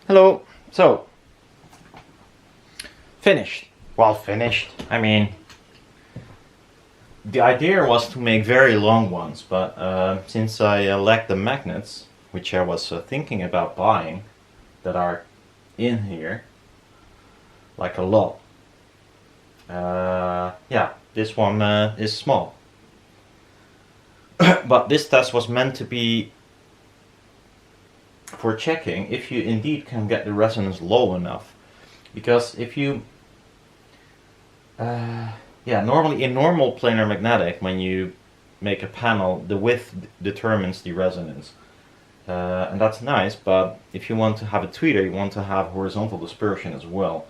Hello. So, finished. Well, finished. I mean, the idea was to make very long ones, but since I lack the magnets, which I was thinking about buying, that are in here, like a lot. Yeah, this one is small. But this test was meant to be for checking if you indeed can get the resonance low enough. Because if you normally in normal planar magnetic, when you make a panel, the width determines the resonance, and that's nice. But if you want to have a tweeter, you want to have horizontal dispersion as well,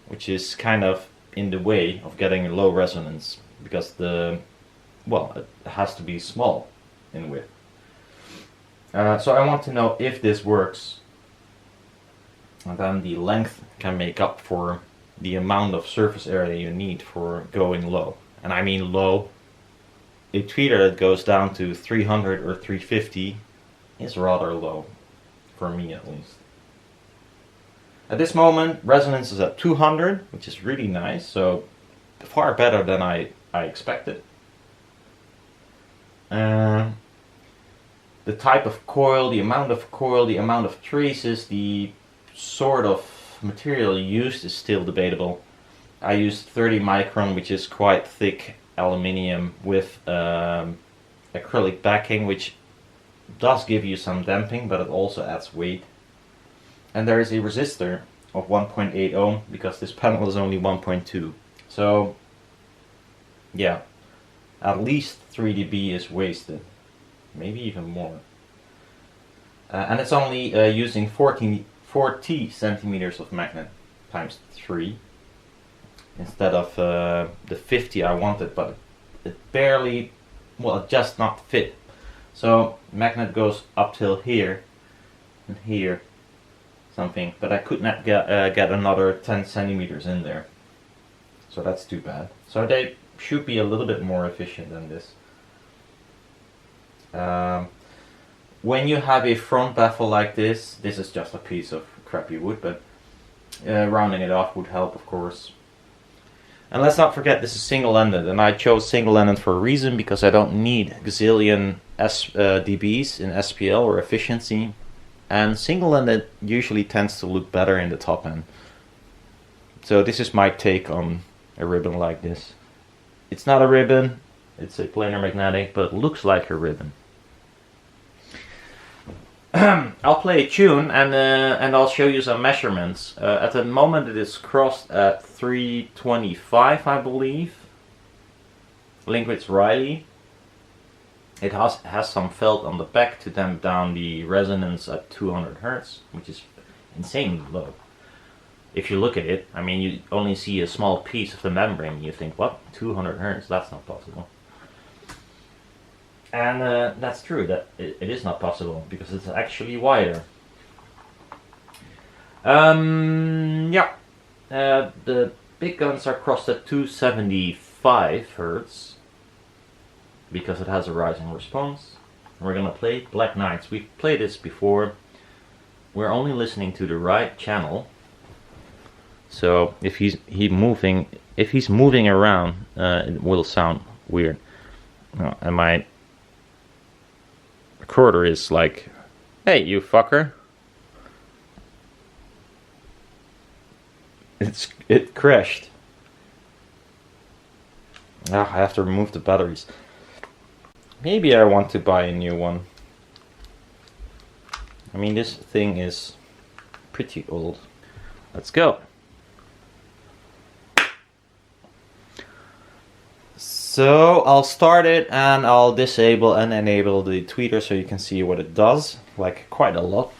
which is kind of in the way of getting a low resonance, because it has to be small in width. So I want to know if this works, and then the length can make up for the amount of surface area you need for going low. And I mean low. A tweeter that goes down to 300 or 350 is rather low, for me at least. At this moment, resonance is at 200, which is really nice, so far better than I expected. The type of coil, the amount of traces, the sort of material used is still debatable. I used 30 micron, which is quite thick aluminium with acrylic backing, which does give you some damping, but it also adds weight. And there is a resistor of 1.8 ohm, because this panel is only 1.2. So yeah, at least 3 dB is wasted, maybe even more. And it's only using 40 centimeters of magnet times 3 instead of the 50 I wanted, but it barely, it just not fit. So magnet goes up till here and here something, but I could not get another 10 centimeters in there, so that's too bad. So they should be a little bit more efficient than this. When you have a front baffle like this is just a piece of crappy wood, but rounding it off would help, of course. And let's not forget, this is single-ended, and I chose single-ended for a reason, because I don't need gazillion dBs in SPL or efficiency, and single-ended usually tends to look better in the top end. So this is my take on a ribbon like this. It's not a ribbon, it's a planar magnetic, but it looks like a ribbon. I'll play a tune and I'll show you some measurements. At the moment it is crossed at 325, I believe. Linkwitz Riley. It has some felt on the back to damp down the resonance at 200 Hz, which is insanely low. If you look at it, I mean, you only see a small piece of the membrane. You think, what? 200 Hz? That's not possible. And that's true, that it is not possible, because it's actually wider. The big guns are crossed at 275 Hz, because it has a rising response. We're gonna play Black Knights. We've played this before. We're only listening to the right channel. So if he's moving around, it will sound weird. And my recorder is like, "Hey, you fucker!" It crashed. I have to remove the batteries. Maybe I want to buy a new one. I mean, this thing is pretty old. Let's go. So I'll start it and I'll disable and enable the tweeter so you can see what it does, like quite a lot.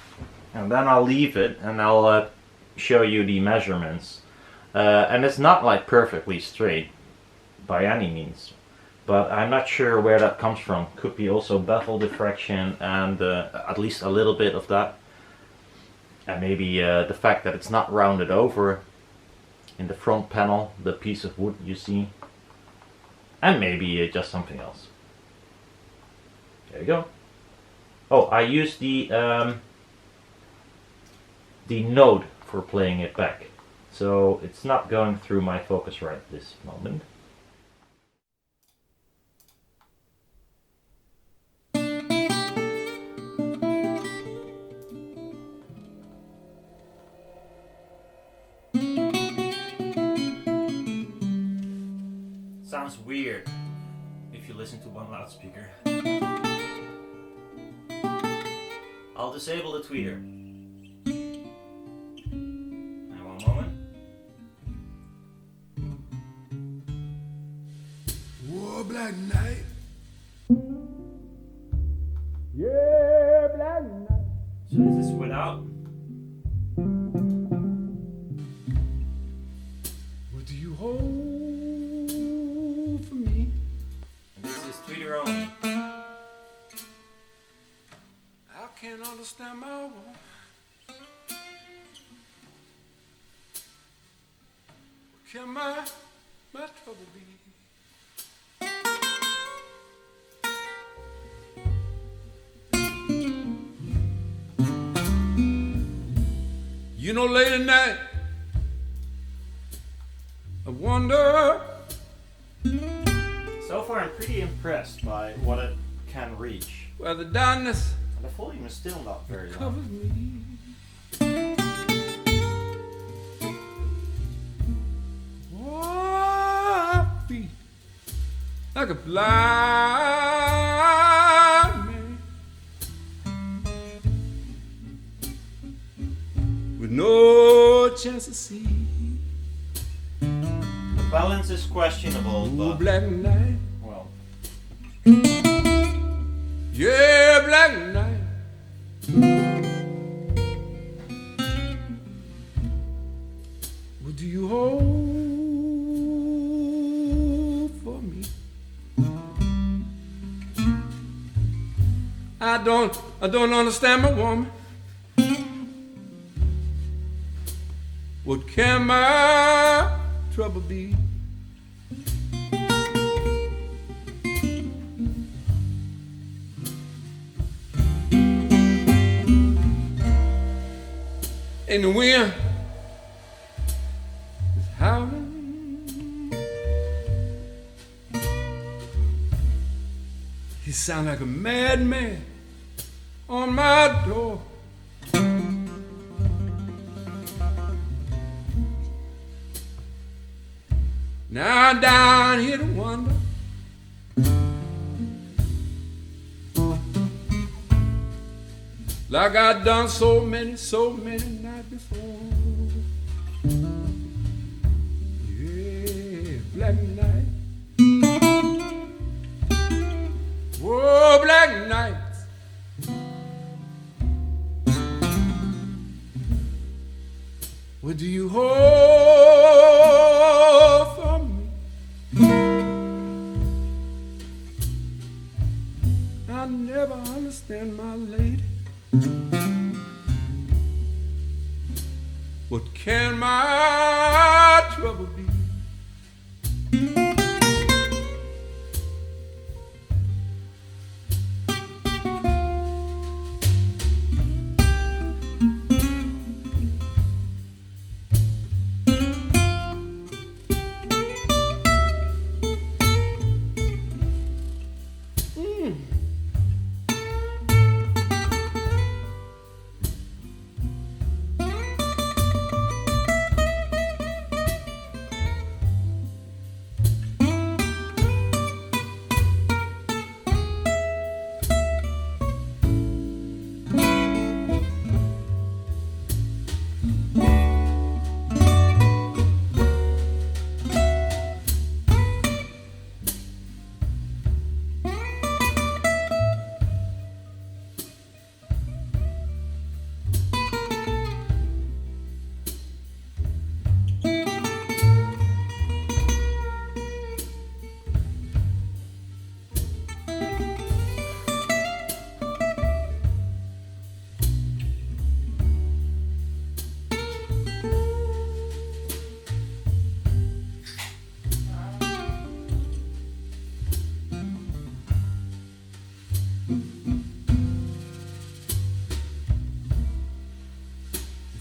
And then I'll leave it and I'll show you the measurements. And it's not like perfectly straight by any means, but I'm not sure where that comes from. Could be also baffle diffraction and at least a little bit of that. And maybe the fact that it's not rounded over in the front panel, the piece of wood you see. And maybe just something else. There you go. Oh, I used the the node for playing it back. So it's not going through my Focusrite this moment. Sounds weird if you listen to one loudspeaker. I'll disable the tweeter. And one moment. Whoa, black night. Yeah, black night. So this is without. What do you hold for me? And this is tweeter only. I can't understand my woman. Can my trouble be? You know, late at night, I wonder. So far I'm pretty impressed by what it can reach. Where the darkness The volume is still not very loud. covers me. Oh, I feel like a blind man with no chance to see. The balance is questionable, Ooh, but black night. well, Yeah, black night. What do you hold for me? I don't understand my woman. What can my trouble be? And the wind is howling. He sound like a madman on my door. Now I'm down here to wonder like I've done so many nights before. Yeah, black night. Whoa, black nights. What do you hold for me? I never understand my lady. What can my trouble be?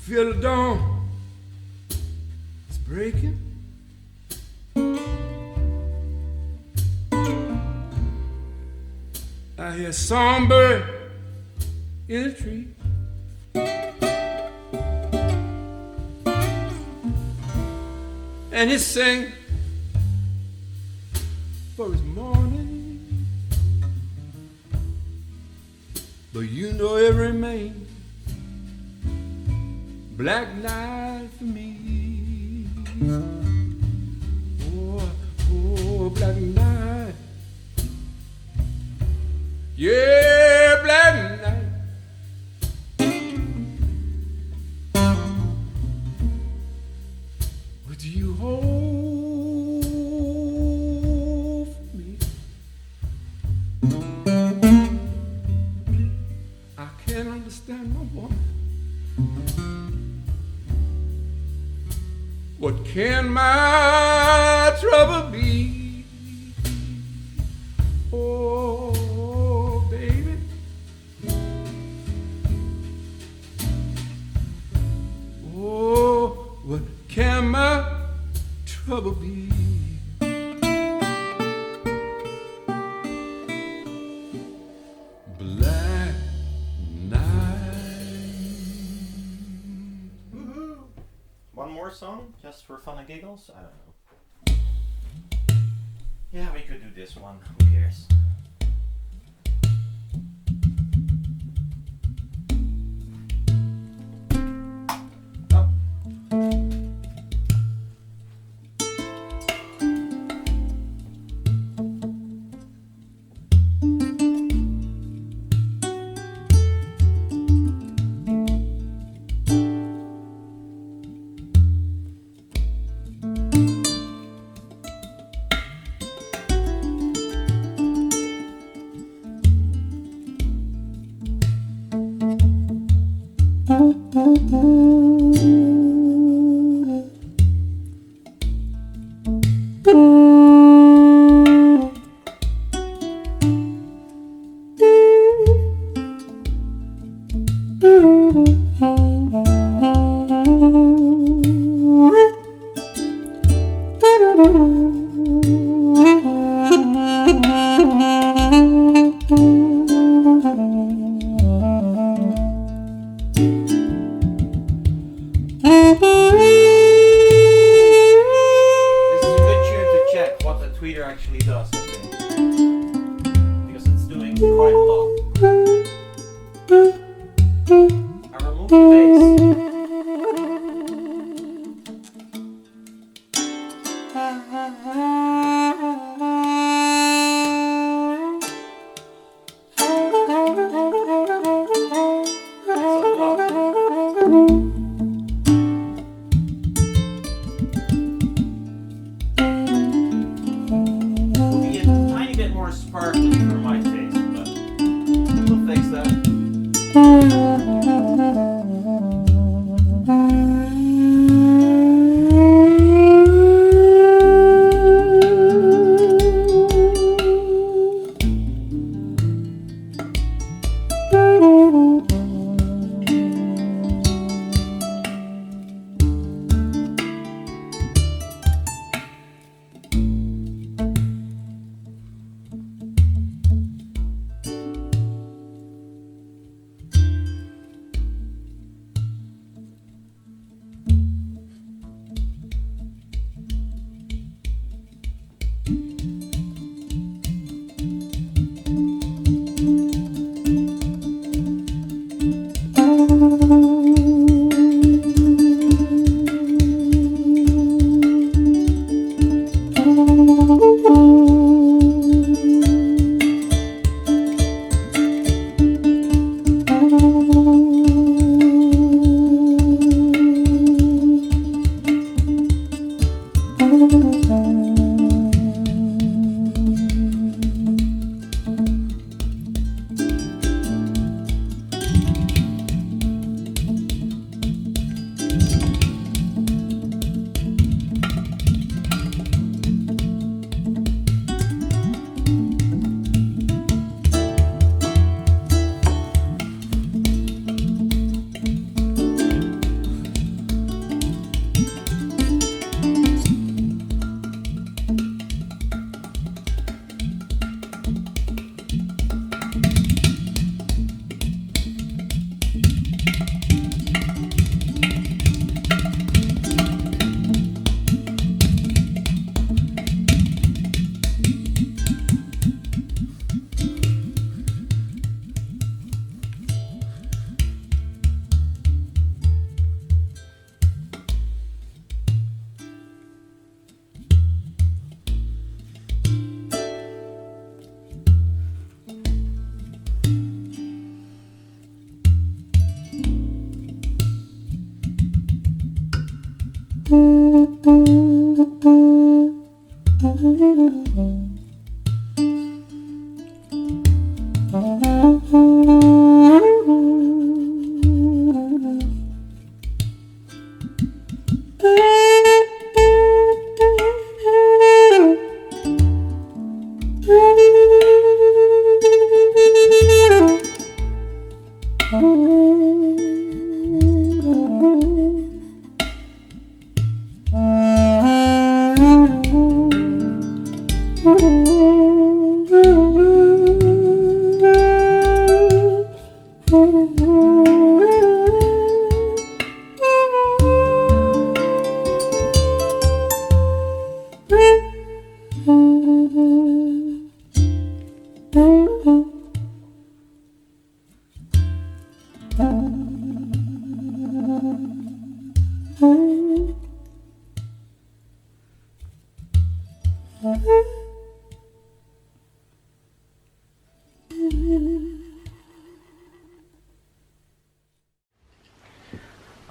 feel the dawn is breaking. I hear a songbird in a tree. And he sang for his morning. But you know it remains black night for me. Oh, oh, black night. Yeah, black night. Would you hold me? I can't understand my woman. What can my trouble be? Oh, baby. Oh, what can my trouble be? Black night. Woohoo! One more song, just for fun and giggles? I don't know. Yeah, we could do this one. Who cares? Tweeter actually does, I think. Because it's doing quite a lot. I remove the sparkling for my taste, but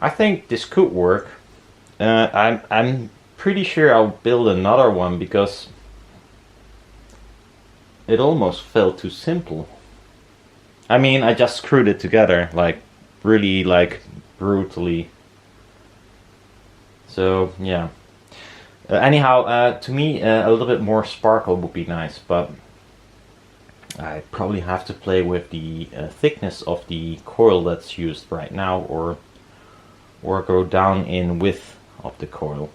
I think this could work. I'm pretty sure I'll build another one because it almost felt too simple. I mean, I just screwed it together, like, really, like, brutally. So, yeah. Anyhow, to me, a little bit more sparkle would be nice, but I probably have to play with the thickness of the coil that's used right now, or go down in width of the coil.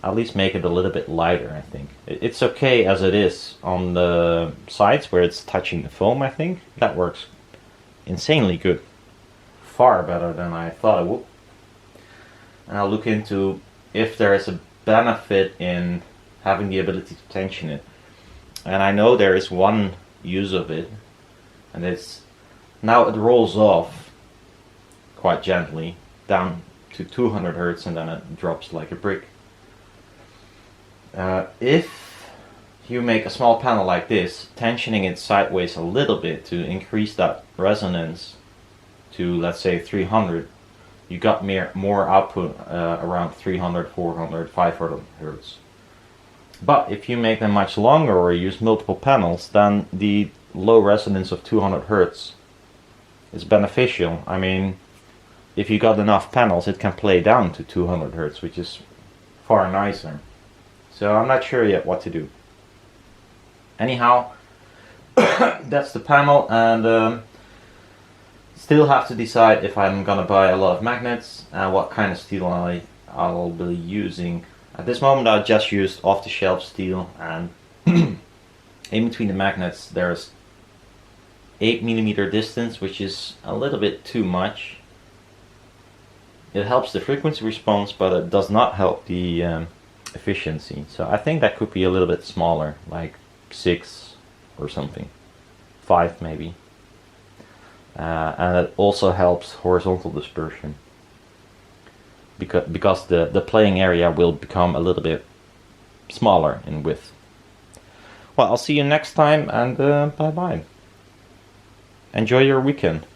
At least make it a little bit lighter, I think. It's okay as it is on the sides where it's touching the foam, I think. That works insanely good. Far better than I thought it would. And I'll look into if there is a benefit in having the ability to tension it. And I know there is one use of it, and it's now it rolls off quite gently down to 200 Hertz and then it drops like a brick. If you make a small panel like this, tensioning it sideways a little bit to increase that resonance to, let's say, 300, you got more output around 300, 400, 500 Hertz. But if you make them much longer or use multiple panels, then the low resonance of 200 Hertz is beneficial. I mean, if you got enough panels, it can play down to 200 Hertz, which is far nicer. So I'm not sure yet what to do. Anyhow, that's the panel, and still have to decide if I'm gonna buy a lot of magnets and what kind of steel I'll be using. At this moment I just used off-the-shelf steel, and in between the magnets there's 8mm distance, which is a little bit too much. It helps the frequency response, but it does not help the efficiency. So I think that could be a little bit smaller, like 6 or something, 5 maybe. And it also helps horizontal dispersion, because the playing area will become a little bit smaller in width. Well, I'll see you next time, and bye bye. Enjoy your weekend.